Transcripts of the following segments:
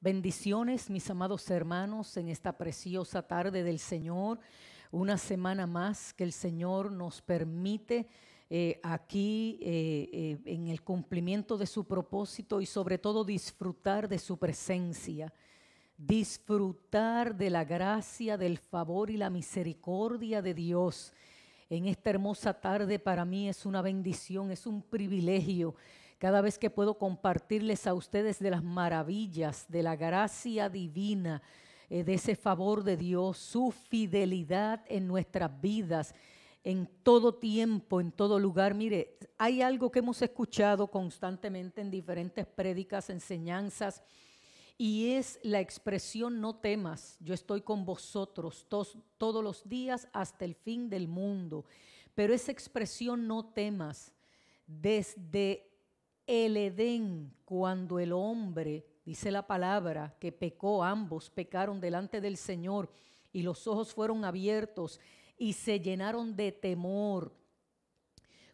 Bendiciones, mis amados hermanos, en esta preciosa tarde del Señor, una semana más que el Señor nos permite aquí en el cumplimiento de su propósito y sobre todo disfrutar de su presencia, disfrutar de la gracia, del favor y la misericordia de Dios. En esta hermosa tarde para mí es una bendición, es un privilegio cada vez que puedo compartirles a ustedes de las maravillas, de la gracia divina, de ese favor de Dios, su fidelidad en nuestras vidas, en todo tiempo, en todo lugar. Mire, hay algo que hemos escuchado constantemente en diferentes prédicas, enseñanzas, y es la expresión no temas, yo estoy con vosotros todos los días hasta el fin del mundo. Pero esa expresión no temas, desde el Edén, cuando el hombre, dice la palabra, que pecó, ambos pecaron delante del Señor y los ojos fueron abiertos y se llenaron de temor.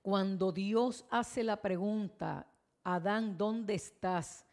Cuando Dios hace la pregunta, Adán, ¿dónde estás?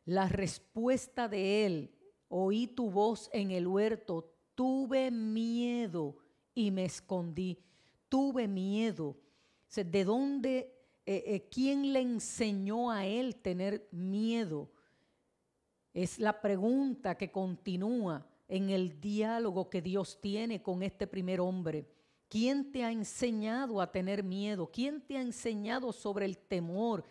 La respuesta de él, oí tu voz en el huerto, tuve miedo y me escondí. Tuve miedo. O sea, ¿de dónde? ¿Quién le enseñó a él tener miedo? Es la pregunta que continúa en el diálogo que Dios tiene con este primer hombre. ¿Quién te ha enseñado a tener miedo? ¿Quién te ha enseñado sobre el temor?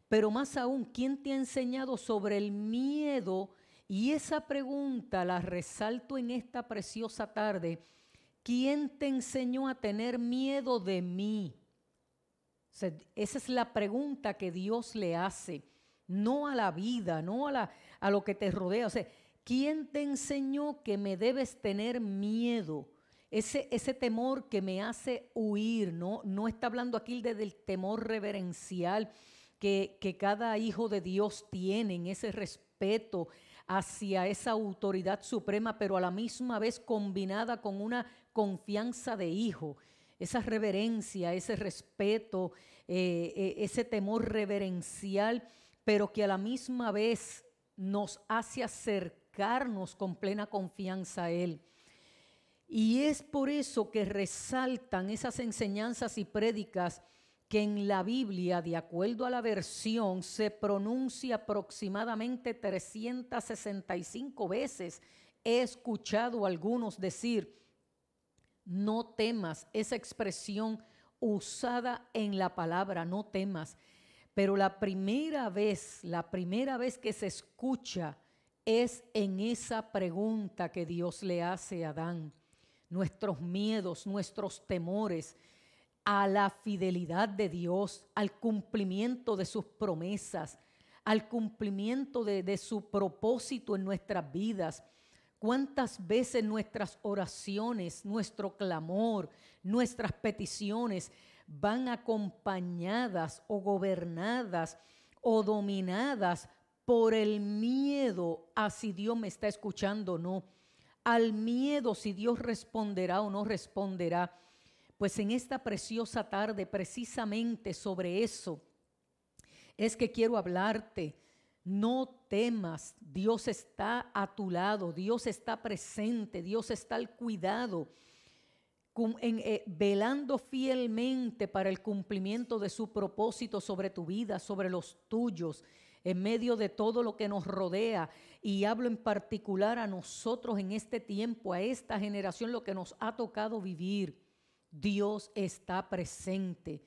Pero más aún, ¿quién te ha enseñado sobre el miedo? Y esa pregunta la resalto en esta preciosa tarde. ¿Quién te enseñó a tener miedo de mí? O sea, esa es la pregunta que Dios le hace, no a la vida, no a lo que te rodea. O sea, ¿quién te enseñó que me debes tener miedo? Ese temor que me hace huir, no está hablando aquí del temor reverencial que cada hijo de Dios tiene, en ese respeto hacia esa autoridad suprema, pero a la misma vez combinada con una confianza de hijo. Esa reverencia, ese respeto, ese temor reverencial, pero que a la misma vez nos hace acercarnos con plena confianza a Él. Y es por eso que resaltan esas enseñanzas y prédicas que en la Biblia, de acuerdo a la versión, se pronuncia aproximadamente 365 veces. He escuchado a algunos decir, no temas, esa expresión usada en la palabra, no temas. Pero la primera vez que se escucha es en esa pregunta que Dios le hace a Adán. Nuestros miedos, nuestros temores a la fidelidad de Dios, al cumplimiento de sus promesas, al cumplimiento de su propósito en nuestras vidas. ¿Cuántas veces nuestras oraciones, nuestro clamor, nuestras peticiones van acompañadas o gobernadas o dominadas por el miedo a si Dios me está escuchando o no? Al miedo si Dios responderá o no responderá. Pues en esta preciosa tarde, precisamente sobre eso, es que quiero hablarte. No temas, Dios está a tu lado, Dios está presente, Dios está al cuidado, velando fielmente para el cumplimiento de su propósito sobre tu vida, sobre los tuyos, en medio de todo lo que nos rodea. Y hablo en particular a nosotros en este tiempo, a esta generación, lo que nos ha tocado vivir. Dios está presente.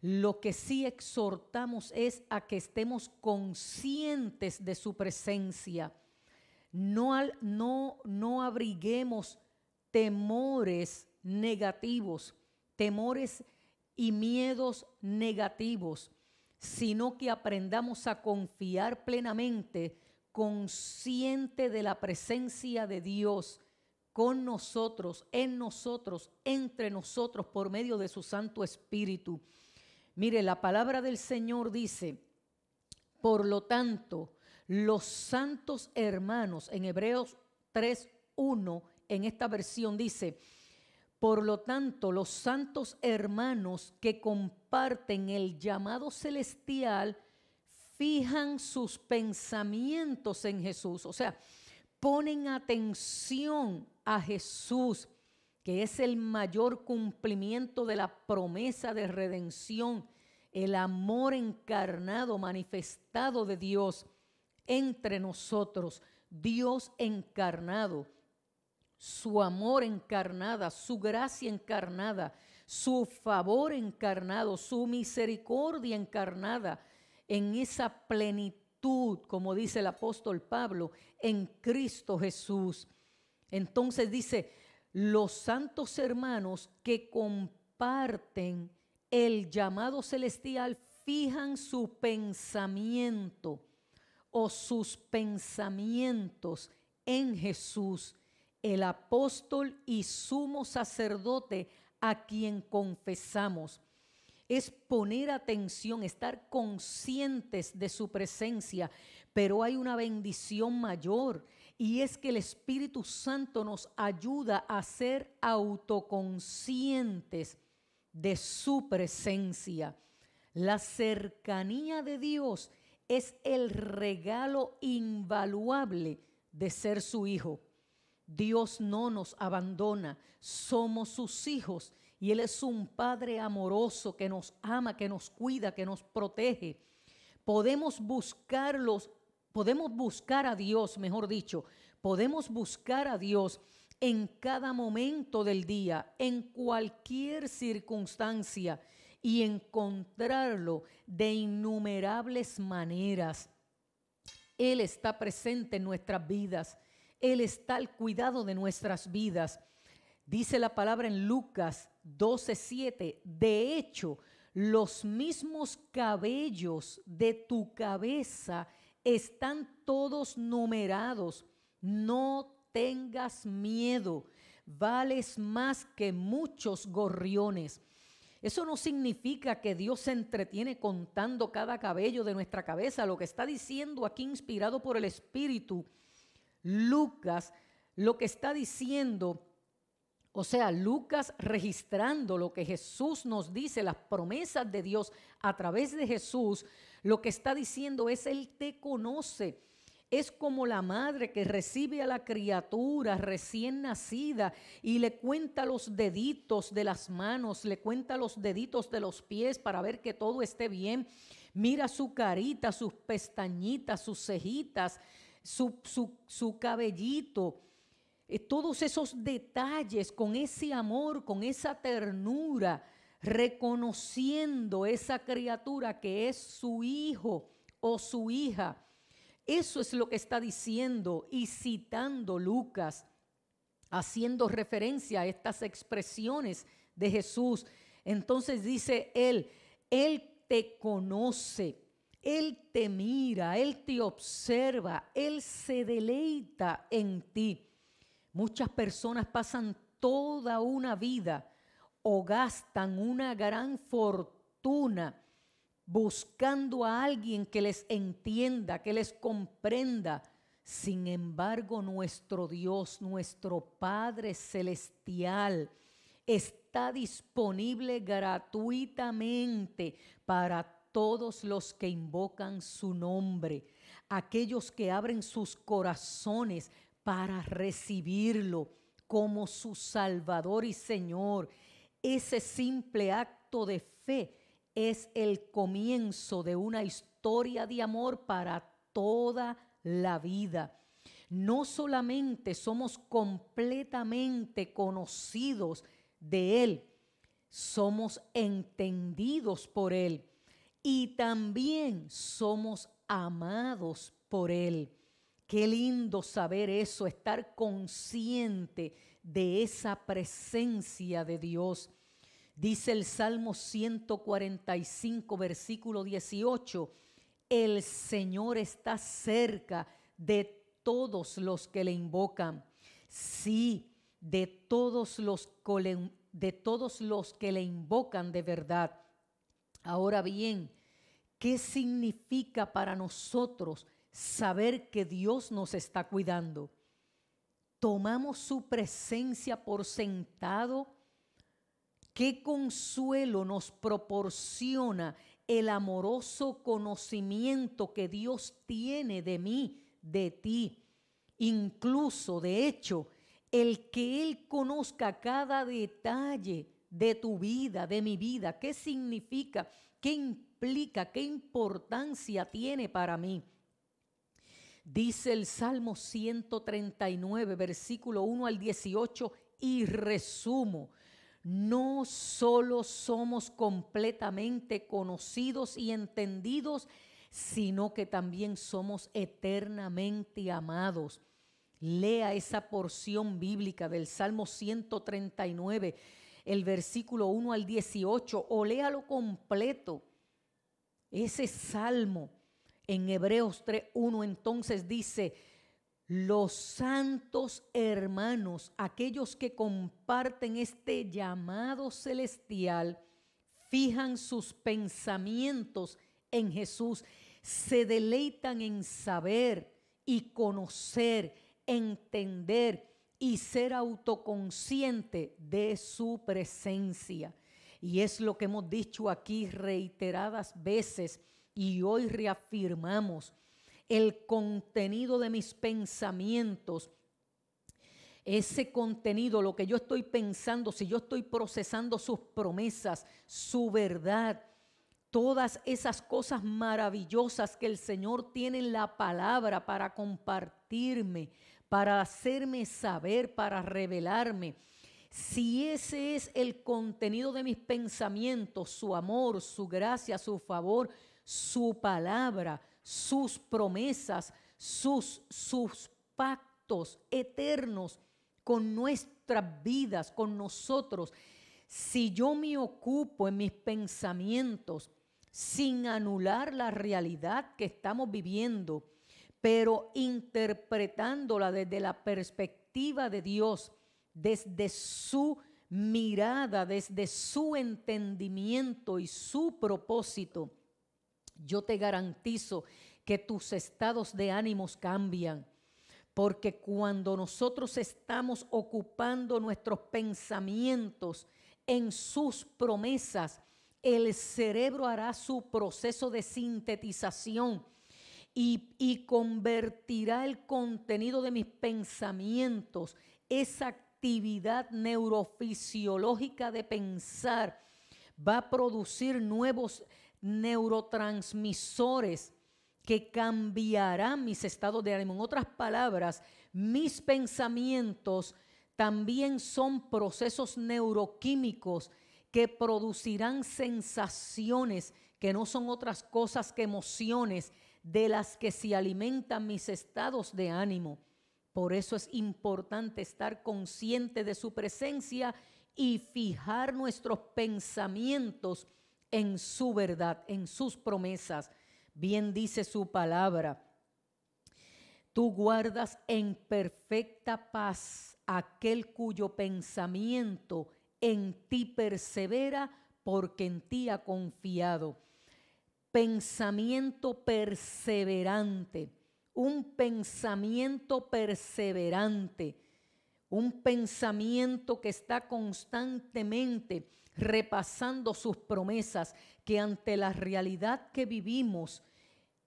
Lo que sí exhortamos es a que estemos conscientes de su presencia. No abriguemos temores negativos, temores y miedos negativos, sino que aprendamos a confiar plenamente, consciente de la presencia de Dios con nosotros, entre nosotros, por medio de su Santo Espíritu. Mire, la palabra del Señor dice, por lo tanto, los santos hermanos, en Hebreos 3:1, en esta versión dice, por lo tanto, los santos hermanos que comparten el llamado celestial fijan sus pensamientos en Jesús. O sea, ponen atención a Jesús, que es el mayor cumplimiento de la promesa de redención, el amor encarnado, manifestado de Dios entre nosotros, Dios encarnado, su amor encarnada, su gracia encarnada, su favor encarnado, su misericordia encarnada en esa plenitud, como dice el apóstol Pablo, en Cristo Jesús. Entonces dice, los santos hermanos que comparten el llamado celestial fijan su pensamiento o sus pensamientos en Jesús, el apóstol y sumo sacerdote a quien confesamos. Es poner atención, estar conscientes de su presencia, pero hay una bendición mayor, y es que el Espíritu Santo nos ayuda a ser autoconscientes de su presencia. La cercanía de Dios es el regalo invaluable de ser su hijo. Dios no nos abandona, somos sus hijos y Él es un Padre amoroso que nos ama, que nos cuida, que nos protege. Podemos buscar a Dios, mejor dicho, podemos buscar a Dios en cada momento del día, en cualquier circunstancia, y encontrarlo de innumerables maneras. Él está presente en nuestras vidas. Él está al cuidado de nuestras vidas. Dice la palabra en Lucas 12:7, de hecho, los mismos cabellos de tu cabeza están todos numerados. No tengas miedo, vales más que muchos gorriones. Eso no significa que Dios se entretiene contando cada cabello de nuestra cabeza. Lo que está diciendo aquí, inspirado por el Espíritu, Lucas, lo que está diciendo, o sea, Lucas registrando lo que Jesús nos dice, las promesas de Dios a través de Jesús, lo que está diciendo es: Él te conoce. Es como la madre que recibe a la criatura recién nacida y le cuenta los deditos de las manos, le cuenta los deditos de los pies para ver que todo esté bien. Mira su carita, sus pestañitas, sus cejitas, su cabellito. Todos esos detalles, con ese amor, con esa ternura, reconociendo esa criatura que es su hijo o su hija. Eso es lo que está diciendo y citando Lucas, haciendo referencia a estas expresiones de Jesús. Entonces dice Él te conoce, Él te mira, Él te observa, Él se deleita en ti. Muchas personas pasan toda una vida o gastan una gran fortuna buscando a alguien que les entienda, que les comprenda. Sin embargo, nuestro Dios, nuestro Padre Celestial, está disponible gratuitamente para todos los que invocan su nombre, aquellos que abren sus corazones para recibirlo como su Salvador y Señor. Ese simple acto de fe es el comienzo de una historia de amor para toda la vida. No solamente somos completamente conocidos de Él, somos entendidos por Él y también somos amados por Él. Qué lindo saber eso, estar consciente de esa presencia de Dios. Dice el Salmo 145, versículo 18, el Señor está cerca de todos los que le invocan. Sí, de todos los que le invocan de verdad. Ahora bien, ¿qué significa para nosotros saber que Dios nos está cuidando? ¿Tomamos su presencia por sentado? ¿Qué consuelo nos proporciona el amoroso conocimiento que Dios tiene de mí, de ti. Incluso, de hecho, el que Él conozca cada detalle de tu vida, de mi vida, qué significa, qué implica, qué importancia tiene para mí. Dice el Salmo 139, versículo 1 al 18, y resumo: no solo somos completamente conocidos y entendidos, sino que también somos eternamente amados. Lea esa porción bíblica del Salmo 139, el versículo 1 al 18, o léalo completo. Ese salmo en Hebreos 3:1 entonces dice: los santos hermanos, aquellos que comparten este llamado celestial, fijan sus pensamientos en Jesús, se deleitan en saber y conocer, entender y ser autoconsciente de su presencia. Y es lo que hemos dicho aquí reiteradas veces y hoy reafirmamos. El contenido de mis pensamientos, ese contenido, lo que yo estoy pensando, si yo estoy procesando sus promesas, su verdad, todas esas cosas maravillosas que el Señor tiene en la palabra para compartirme, para hacerme saber, para revelarme. Si ese es el contenido de mis pensamientos, su amor, su gracia, su favor, su palabra, sus promesas, sus pactos eternos con nuestras vidas, con nosotros. Si yo me ocupo en mis pensamientos sin anular la realidad que estamos viviendo, pero interpretándola desde la perspectiva de Dios, desde su mirada, desde su entendimiento y su propósito, yo te garantizo que tus estados de ánimos cambian, porque cuando nosotros estamos ocupando nuestros pensamientos en sus promesas, el cerebro hará su proceso de sintetización y convertirá el contenido de mis pensamientos, esa actividad neurofisiológica de pensar, va a producir nuevos neurotransmisores que cambiarán mis estados de ánimo. En otras palabras, mis pensamientos también son procesos neuroquímicos que producirán sensaciones que no son otras cosas que emociones de las que se alimentan mis estados de ánimo. Por eso es importante estar consciente de su presencia y fijar nuestros pensamientos en su verdad, en sus promesas. Bien dice su palabra: tú guardas en perfecta paz aquel cuyo pensamiento en ti persevera, porque en ti ha confiado. Pensamiento perseverante, un pensamiento perseverante, un pensamiento que está constantemente repasando sus promesas, que ante la realidad que vivimos,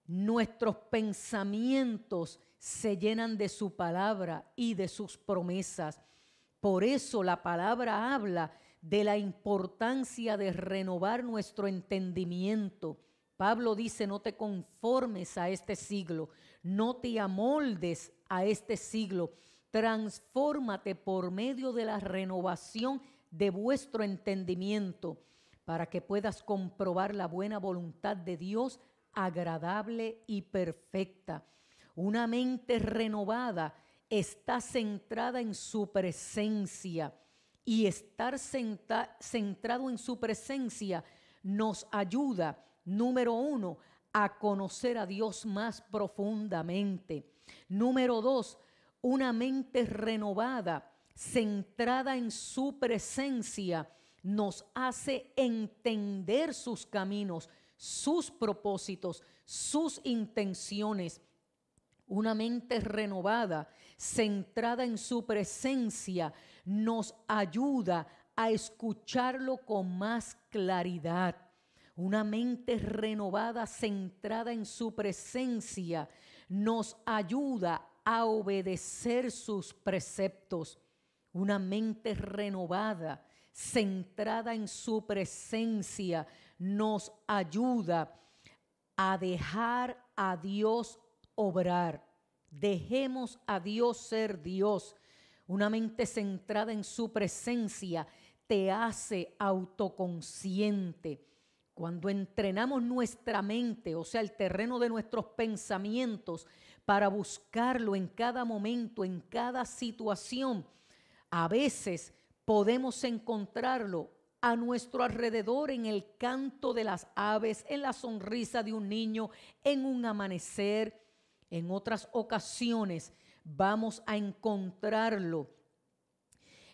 nuestros pensamientos se llenan de su palabra y de sus promesas. Por eso la palabra habla de la importancia de renovar nuestro entendimiento. Pablo dice: no te conformes a este siglo, no te amoldes a este siglo, transfórmate por medio de la renovación de vuestro entendimiento, para que puedas comprobar la buena voluntad de Dios, agradable y perfecta. Una mente renovada está centrada en su presencia, y estar centrado en su presencia nos ayuda, número 1, a conocer a Dios más profundamente. Número 2, una mente renovada, centrada en su presencia, nos hace entender sus caminos, sus propósitos, sus intenciones. Una mente renovada, centrada en su presencia, nos ayuda a escucharlo con más claridad. Una mente renovada, centrada en su presencia, nos ayuda a obedecer sus preceptos. Una mente renovada, centrada en su presencia, nos ayuda a dejar a Dios obrar. Dejemos a Dios ser Dios. Una mente centrada en su presencia te hace autoconsciente. Cuando entrenamos nuestra mente, o sea, el terreno de nuestros pensamientos, para buscarlo en cada momento, en cada situación, a veces podemos encontrarlo a nuestro alrededor, en el canto de las aves, en la sonrisa de un niño, en un amanecer. En otras ocasiones vamos a encontrarlo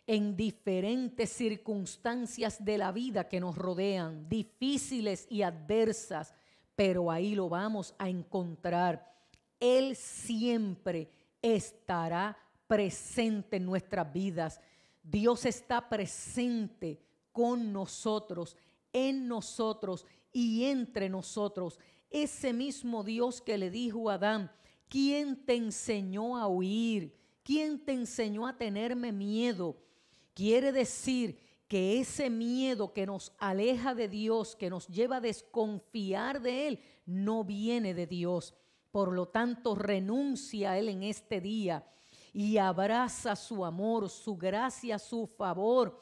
en diferentes circunstancias de la vida que nos rodean, difíciles y adversas, pero ahí lo vamos a encontrar. Él siempre estará presente en nuestras vidas. Dios está presente con nosotros, en nosotros y entre nosotros. Ese mismo Dios que le dijo a Adán: ¿quién te enseñó a huir? ¿Quién te enseñó a tenerme miedo? Quiere decir que ese miedo que nos aleja de Dios, que nos lleva a desconfiar de Él, no viene de Dios. Por lo tanto, renuncia a Él en este día y abraza su amor, su gracia, su favor.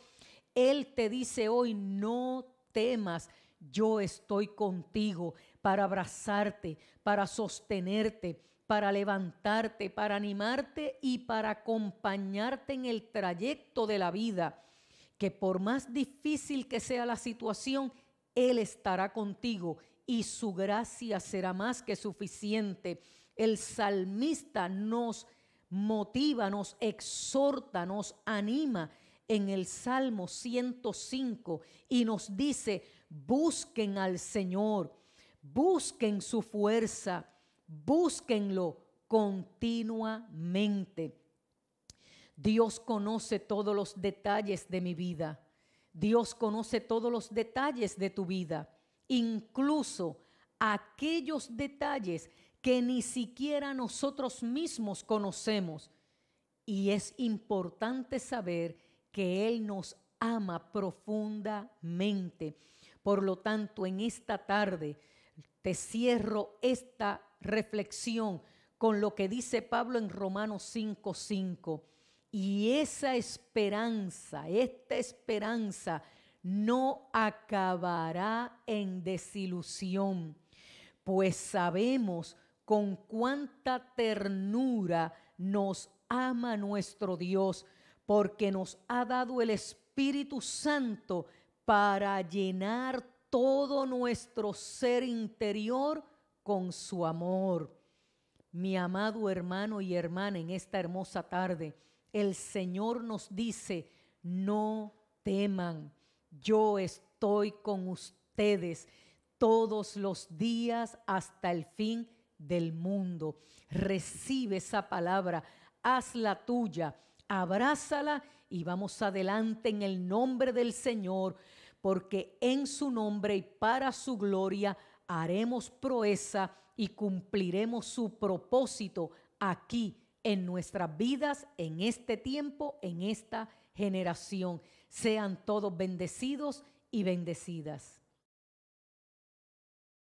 Él te dice hoy: no temas, yo estoy contigo para abrazarte, para sostenerte, para levantarte, para animarte y para acompañarte en el trayecto de la vida. Que por más difícil que sea la situación, Él estará contigo y su gracia será más que suficiente. El salmista nos motiva, nos exhorta, nos anima en el Salmo 105 y nos dice: busquen al Señor, busquen su fuerza, búsquenlo continuamente. Dios conoce todos los detalles de mi vida. Dios conoce todos los detalles de tu vida, incluso aquellos detalles que ni siquiera nosotros mismos conocemos. Y es importante saber que Él nos ama profundamente. Por lo tanto, en esta tarde te cierro esta reflexión con lo que dice Pablo en Romanos 5:5. Y esa esperanza, esta esperanza no acabará en desilusión, pues sabemos con cuánta ternura nos ama nuestro Dios, porque nos ha dado el Espíritu Santo para llenar todo nuestro ser interior con su amor. Mi amado hermano y hermana, en esta hermosa tarde, el Señor nos dice: no teman, yo estoy con ustedes todos los días hasta el fin del mundo. Recibe esa palabra, hazla tuya, abrázala y vamos adelante en el nombre del Señor, porque en su nombre y para su gloria haremos proeza y cumpliremos su propósito aquí en nuestras vidas, en este tiempo, en esta generación. Sean todos bendecidos y bendecidas.